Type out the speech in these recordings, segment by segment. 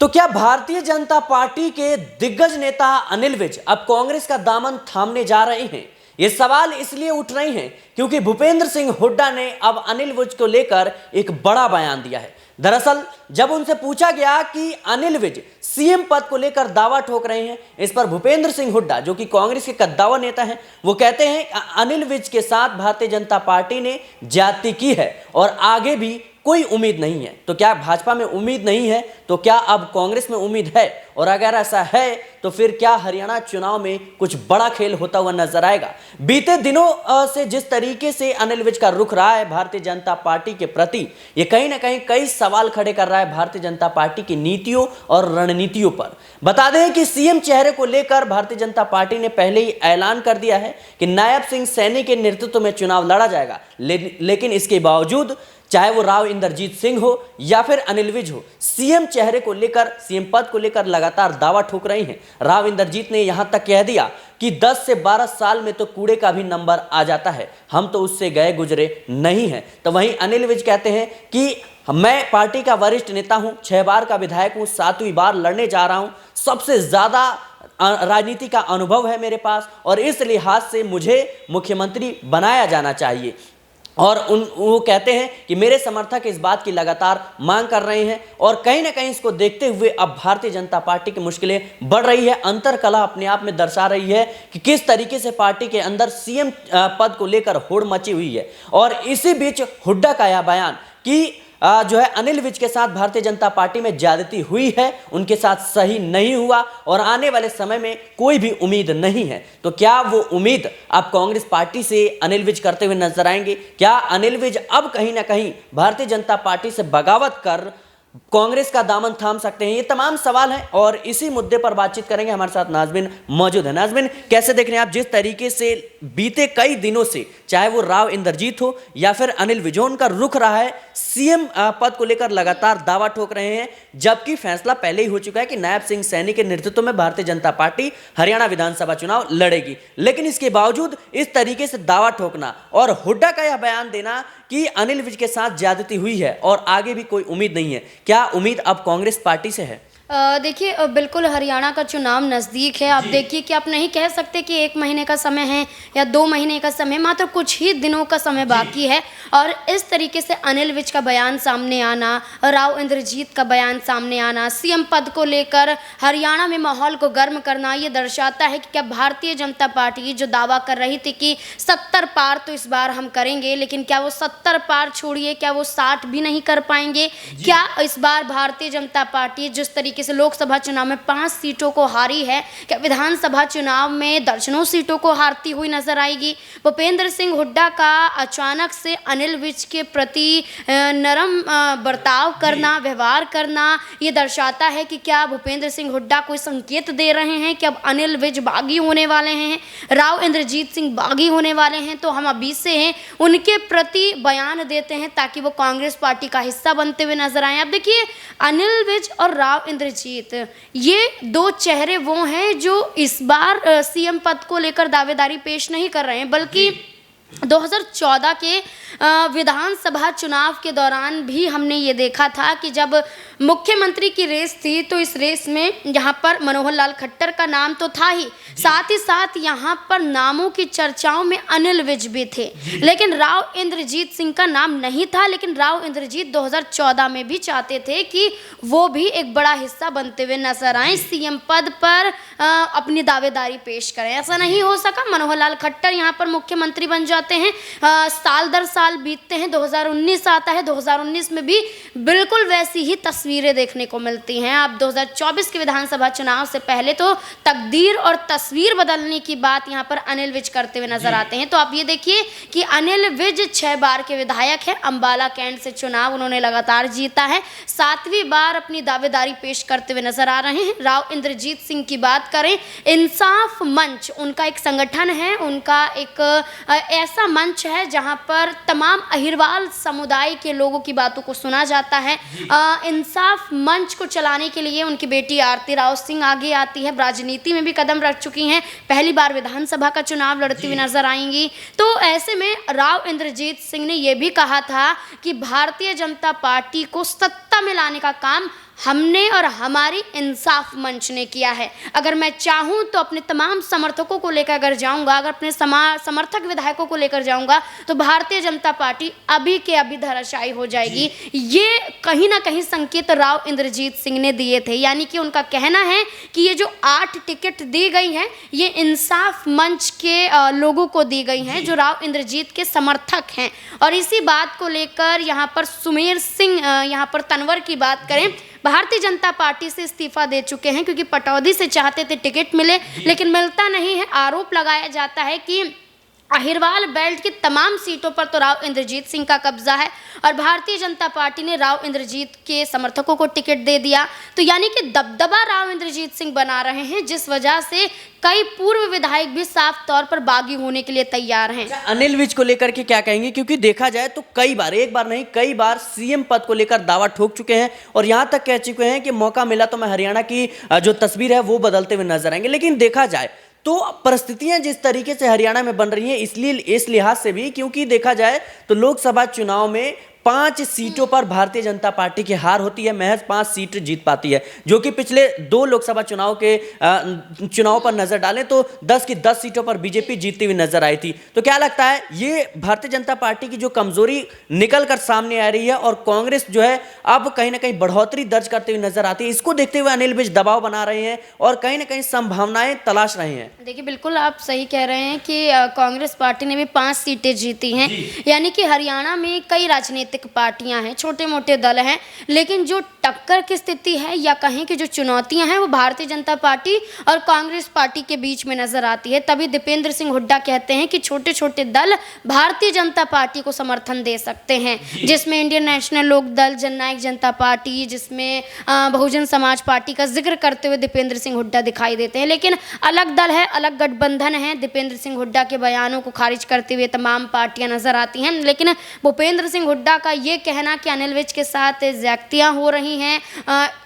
तो क्या भारतीय जनता पार्टी के दिग्गज नेता अनिल विज अब कांग्रेस का दामन थामने जा रहे हैं? ये सवाल इसलिए उठ रहे हैं क्योंकि भूपेंद्र सिंह हुड्डा ने अब अनिल विज को लेकर एक बड़ा बयान दिया है। दरअसल जब उनसे पूछा गया कि अनिल विज सीएम पद को लेकर दावा ठोक रहे हैं, इस पर भूपेंद्र सिंह हुड्डा जो कि कांग्रेस के कद्दावर नेता हैं, वो कहते हैं अनिल विज के साथ भारतीय जनता पार्टी ने ज्यादती की है और आगे भी कोई उम्मीद नहीं है। तो क्या भाजपा में उम्मीद नहीं है, तो क्या अब कांग्रेस में उम्मीद है? और अगर ऐसा है तो फिर क्या हरियाणा चुनाव में कुछ बड़ा खेल होता हुआ नजर आएगा? बीते दिनों से जिस तरीके से अनिल विज का रुख रहा है भारतीय जनता पार्टी के प्रति, ये कहीं ना कहीं कई सवाल खड़े कर रहा है भारतीय जनता पार्टी की नीतियों और रणनीतियों पर। बता दें कि सीएम चेहरे को लेकर भारतीय जनता पार्टी ने पहले ही ऐलान कर दिया है कि नायब सिंह सैनी के नेतृत्व में चुनाव लड़ा जाएगा, लेकिन इसके बावजूद चाहे वो राव इंद्रजीत सिंह हो या फिर अनिल विज हो, सीएम चेहरे को लेकर, सीएम पद को लेकर लगातार दावा ठोक रही हैं। राव इंद्रजीत ने यहां तक कह दिया कि 10 से 12 साल में तो कूड़े का भी नंबर आ जाता है, हम तो उससे गए गुजरे नहीं हैं। तो वहीं अनिल विज कहते हैं कि मैं पार्टी का वरिष्ठ नेता हूं, 6 बार का विधायक हूं, 7वीं बार लड़ने जा रहा हूं, सबसे ज्यादा राजनीति का अनुभव है मेरे पास और इस लिहाज से मुझे मुख्यमंत्री बनाया जाना चाहिए। और वो कहते हैं कि मेरे समर्थक इस बात की लगातार मांग कर रहे हैं और कहीं ना कहीं इसको देखते हुए अब भारतीय जनता पार्टी की मुश्किलें बढ़ रही है। अंतरकलह अपने आप में दर्शा रही है कि किस तरीके से पार्टी के अंदर सीएम पद को लेकर होड़ मची हुई है। और इसी बीच हुड्डा का यह बयान कि जो है अनिल विज के साथ भारतीय जनता पार्टी में ज्यादती हुई है, उनके साथ सही नहीं हुआ और आने वाले समय में कोई भी उम्मीद नहीं है। तो क्या वो उम्मीद अब कांग्रेस पार्टी से अनिल विज करते हुए नजर आएंगे? क्या अनिल विज अब कहीं ना कहीं भारतीय जनता पार्टी से बगावत कर कांग्रेस का दामन थाम सकते हैं? ये तमाम सवाल हैं और इसी मुद्दे पर बातचीत करेंगे। हमारे साथ नाजबिन मौजूद है। नाजबिन, कैसे देख रहे हैं आप जिस तरीके से बीते कई दिनों से चाहे वो राव इंद्रजीत हो या फिर अनिल विज, उनका रुख रहा है, सीएम पद को लेकर लगातार दावा ठोक रहे हैं, जबकि फैसला पहले ही हो चुका है कि नायब सिंह सैनी के नेतृत्व में भारतीय जनता पार्टी हरियाणा विधानसभा चुनाव लड़ेगी, लेकिन इसके बावजूद इस तरीके से दावा ठोकना और हुड्डा का यह बयान देना कि अनिल विज के साथ ज्यादती हुई है और आगे भी कोई उम्मीद नहीं है, क्या उम्मीद अब कांग्रेस पार्टी से है? देखिए, बिल्कुल हरियाणा का चुनाव नज़दीक है। आप देखिए कि आप नहीं कह सकते कि 1 महीने का समय है या 2 महीने का समय, मात्र कुछ ही दिनों का समय बाकी है। और इस तरीके से अनिल विज का बयान सामने आना, राव इंद्रजीत का बयान सामने आना, सीएम पद को लेकर हरियाणा में माहौल को गर्म करना, ये दर्शाता है कि क्या भारतीय जनता पार्टी जो दावा कर रही थी कि 70 पार तो इस बार हम करेंगे, लेकिन क्या वो 70 पार छोड़िए, क्या वो 60 भी नहीं कर पाएंगे? क्या इस बार भारतीय जनता पार्टी जिस तरीके से लोकसभा चुनाव में 5 सीटों को हारी है, क्या विधानसभा चुनाव में दर्जनों सीटों को हारती हुई नजर आएगी? भूपेंद्र सिंह हुड्डा का अचानक से अनिल विज के प्रति नरम बर्ताव करना, व्यवहार करना, ये दर्शाता है कि क्या भूपेंद्र सिंह हुड्डा कोई संकेत दे रहे हैं कि अब अनिल विज बागी होने वाले हैं, राव इंद्रजीत सिंह बागी होने वाले हैं, तो हम अभी से हैं उनके प्रति बयान देते हैं ताकि वो कांग्रेस पार्टी का हिस्सा बनते हुए नजर आए। अब देखिए, अनिल विज और राव इंद्रजीत, ये 2 चेहरे वो हैं जो इस बार सीएम पद को लेकर दावेदारी पेश नहीं कर रहे हैं, बल्कि 2014 के विधानसभा चुनाव के दौरान भी हमने ये देखा था कि जब मुख्यमंत्री की रेस थी तो इस रेस में यहाँ पर मनोहर लाल खट्टर का नाम तो था ही, साथ ही साथ यहाँ पर नामों की चर्चाओं में अनिल विज भी थे, लेकिन राव इंद्रजीत सिंह का नाम नहीं था। लेकिन राव इंद्रजीत 2014 में भी चाहते थे कि वो भी एक बड़ा हिस्सा बनते हुए नजर आए, सीएम पद पर अपनी दावेदारी पेश करें। ऐसा नहीं हो सका, मनोहर लाल खट्टर यहाँ पर मुख्यमंत्री बन जाते हैं। साल दर साल बीतते हैं, 2019 आता है, 2019 में भी बिल्कुल वैसी ही तस्वीरें देखने को मिलती हैं। अब 2024 के विधानसभा चुनाव से पहले तो तकदीर और तस्वीर बदलने की बात यहाँ पर अनिल विज करते हुए नजर आते हैं। तो आप ये देखिए कि अनिल विज 6 बार के विधायक हैं, अंबाला कैंट से चुनाव उन्होंने लगातार जीता है, 7वीं बार अपनी दावेदारी पेश करते हुए नजर आ रहे हैं। राव इंद्रजीत सिंह की बात करें, इंसाफ मंच उनका एक संगठन है, उनका एक ऐसा मंच है जहां पर तमाम अहिरवाल समुदाय के लोगों की बातों को सुना जाता है। इंसाफ मंच को चलाने के लिए उनकी बेटी आरती राव सिंह आगे आती है, राजनीति में भी कदम रख चुकी हैं, पहली बार विधानसभा का चुनाव लड़ती हुई नजर आएंगी। तो ऐसे में राव इंद्रजीत सिंह ने यह भी कहा था कि भारतीय जनता पार्टी को सत्ता में लाने का काम हमने और हमारी इंसाफ मंच ने किया है। अगर मैं चाहूँ तो अपने तमाम समर्थकों को लेकर अगर जाऊँगा, अगर अपने समर्थक विधायकों को लेकर जाऊँगा, तो भारतीय जनता पार्टी अभी के अभी धराशायी हो जाएगी। ये कहीं ना कहीं संकेत राव इंद्रजीत सिंह ने दिए थे, यानी कि उनका कहना है कि ये जो 8 टिकट दी गई हैं, ये इंसाफ मंच के लोगों को दी गई हैं, जो राव इंद्रजीत के समर्थक हैं। और इसी बात को लेकर यहाँ पर सुमेर सिंह यहाँ पर तनवर की बात करें, भारतीय जनता पार्टी से इस्तीफा दे चुके हैं, क्योंकि पटौदी से चाहते थे टिकट मिले लेकिन मिलता नहीं है। आरोप लगाया जाता है कि अहिरवाल बेल्ट की तमाम सीटों पर तो राव इंद्रजीत सिंह का कब्जा है और भारतीय जनता पार्टी ने राव इंद्रजीत के समर्थकों को टिकट दे दिया। तो यानी कि दबदबा राव इंद्रजीत सिंह बना रहे हैं, जिस वजह से कई पूर्व विधायक भी साफ तौर पर बागी होने के लिए तैयार हैं। अनिल विज को लेकर के क्या कहेंगे, क्योंकि देखा जाए तो कई बार, एक बार नहीं कई बार सीएम पद को लेकर दावा ठोक चुके हैं और यहां तक कह चुके हैं कि मौका मिला तो मैं हरियाणा की जो तस्वीर है वो बदलते हुए नजर आएंगे। लेकिन देखा जाए तो परिस्थितियां जिस तरीके से हरियाणा में बन रही हैं, इसलिए इस लिहाज से भी, क्योंकि देखा जाए तो लोकसभा चुनाव में 5 सीटों पर भारतीय जनता पार्टी की हार होती है, महज 5 सीट जीत पाती है, जो कि पिछले 2 लोकसभा चुनाव पर नजर डालें तो 10 की 10 सीटों पर बीजेपी जीतती हुई नजर आई थी। तो क्या लगता है ये भारतीय जनता पार्टी की जो कमजोरी निकल कर सामने आ रही है और कांग्रेस जो है अब कहीं ना कहीं बढ़ोतरी दर्ज करते हुए नजर आती है, इसको देखते हुए अनिल विज दबाव बना रहे हैं और कहीं ना कहीं संभावनाएं तलाश रहे हैं? देखिए, बिल्कुल आप सही कह रहे हैं कि कांग्रेस पार्टी ने भी 5 सीटें जीती हैं, यानी कि हरियाणा में कई राजनीतिक पार्टियां हैं, छोटे मोटे दल हैं, लेकिन जो टक्कर की स्थिति है या कहें कि जो चुनौतियां हैं वो भारतीय जनता पार्टी और कांग्रेस पार्टी के बीच में नजर आती है। तभी दीपेंद्र सिंह हुड्डा कहते हैं कि छोटे छोटे दल भारतीय जनता पार्टी को समर्थन दे सकते हैं, जिसमें इंडियन नेशनल लोक दल, जननायक जनता पार्टी, जिसमें बहुजन समाज पार्टी का जिक्र करते हुए दीपेंद्र सिंह हुड्डा दिखाई देते हैं। लेकिन अलग दल है, अलग गठबंधन है। दीपेंद्र सिंह हुड्डा के बयानों को खारिज करते हुए तमाम पार्टियां नजर आती हैं, लेकिन भूपेंद्र सिंह हुड्डा का ये कहना कि अनिल विज के साथ ज्यादतियां हो रही हैं,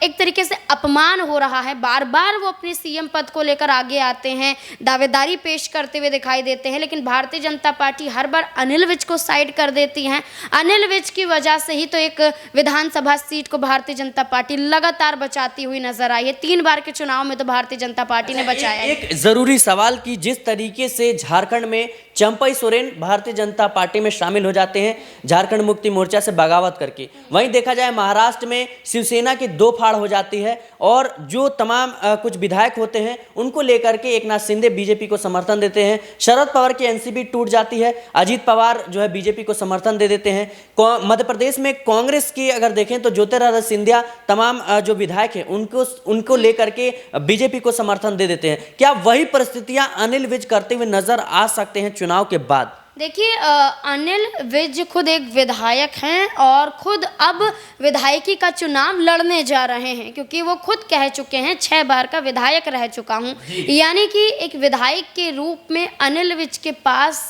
एक तरीके से अपमान हो रहा है। बार बार वो अपने सीएम पद को लेकर आगे आते हैं, दावेदारी पेश करते हुए दिखाई देते हैं, लेकिन भारतीय जनता पार्टी हर बार अनिल विज को साइड कर देती है। अनिल विज की वजह से ही तो एक विधानसभा सीट को भारतीय जनता पार्टी लगातार बचाती हुई नजर आई है। 3 बार के चुनाव में तो भारतीय जनता पार्टी ने बचाया। एक जरूरी सवाल की, जिस तरीके से झारखंड में चंपई सोरेन भारतीय जनता पार्टी में शामिल हो जाते हैं झारखंड मुक्ति मोर्चा से बगावत करके, वहीं देखा जाए महाराष्ट्र में शिवसेना की 2 फाड़ हो जाती है और जो तमाम कुछ विधायक होते हैं उनको लेकर के एकनाथ शिंदे बीजेपी को समर्थन देते हैं, शरद पवार की एनसीपी टूट जाती है, अजीत पवार जो है बीजेपी को समर्थन दे देते हैं। मध्य प्रदेश में कांग्रेस की अगर देखें तो ज्योतिरादित्य सिंधिया तमाम जो विधायक हैं उनको लेकर के बीजेपी को समर्थन दे देते हैं। क्या वही परिस्थितियां अनिल विज करते हुए नजर आ सकते हैं चुनाव के बाद? देखिए, अनिल विज खुद एक विधायक हैं और खुद अब विधायकी का चुनाव लड़ने जा रहे हैं, क्योंकि वो खुद कह चुके हैं 6 बार का विधायक रह चुका हूं, यानी कि एक विधायक के रूप में अनिल विज के पास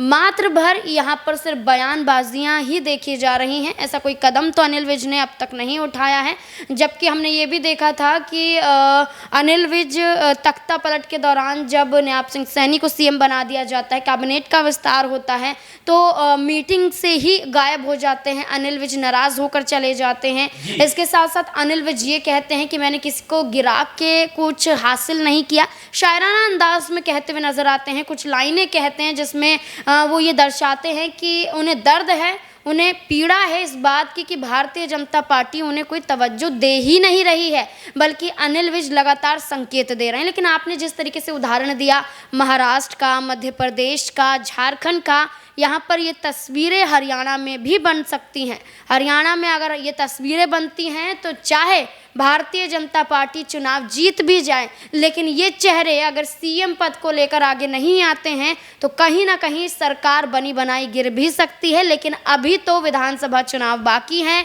मात्र भर यहाँ पर सिर्फ बयानबाजियां ही देखी जा रही हैं। ऐसा कोई कदम तो अनिल विज ने अब तक नहीं उठाया है, जबकि हमने ये भी देखा था कि अनिल विज तख्ता पलट के दौरान जब नयाब सिंह सैनी को सीएम बना दिया जाता है, कैबिनेट का विस्तार होता है, तो मीटिंग से ही गायब हो जाते हैं, अनिल विज नाराज होकर चले जाते हैं। इसके साथ साथ अनिल विज ये कहते हैं कि मैंने किसी को गिरा के कुछ हासिल नहीं किया, शायराना अंदाज में कहते हुए नजर आते हैं। कुछ लाइनें कहते हैं जिसमें वो ये दर्शाते हैं कि उन्हें दर्द है, उन्हें पीड़ा है इस बात की कि भारतीय जनता पार्टी उन्हें कोई तवज्जो दे ही नहीं रही है, बल्कि अनिल विज लगातार संकेत दे रहे हैं। लेकिन आपने जिस तरीके से उदाहरण दिया महाराष्ट्र का, मध्य प्रदेश का, झारखंड का, यहाँ पर ये तस्वीरें हरियाणा में भी बन सकती हैं। हरियाणा में अगर ये तस्वीरें बनती हैं तो चाहे भारतीय जनता पार्टी चुनाव जीत भी जाए, लेकिन ये चेहरे अगर सीएम पद को लेकर आगे नहीं आते हैं तो कहीं ना कहीं सरकार बनी बनाई गिर भी सकती है। लेकिन अभी तो विधानसभा चुनाव बाकी हैं,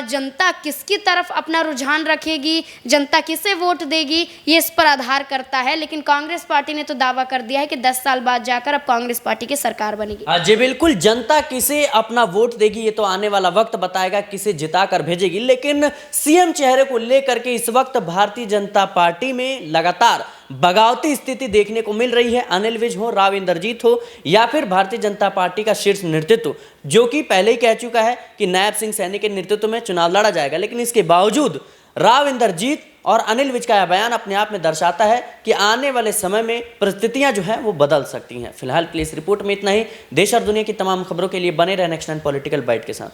जनता किसकी तरफ अपना रुझान रखेगी, जनता किसे वोट देगी, ये इस पर आधार करता है। लेकिन कांग्रेस पार्टी ने तो दावा कर दिया है कि 10 साल बाद जाकर अब कांग्रेस पार्टी की सरकार बनेगी। जी बिल्कुल, जनता किसे अपना वोट देगी ये तो आने वाला वक्त बताएगा, किसे जिता कर भेजेगी। लेकिन सीएम चेहरे को लेकर के इस वक्त भारतीय जनता पार्टी में लगातार बगावती स्थिति देखने को मिल रही है। अनिल विज हो, राव इंद्रजीत हो या फिर भारतीय जनता पार्टी का शीर्ष नेतृत्व, जो कि पहले ही कह चुका है कि नायब सिंह सैनी के नेतृत्व में चुनाव लड़ा जाएगा, लेकिन इसके बावजूद राव इंद्रजीत और अनिल विज का यह बयान अपने आप में दर्शाता है कि आने वाले समय में परिस्थितियां जो है वो बदल सकती हैं। फिलहाल के लिए इस रिपोर्ट में इतना ही। देश और दुनिया की तमाम खबरों के लिए बने रहे नेक्स्ट 9 पॉलिटिकल बाइट के साथ।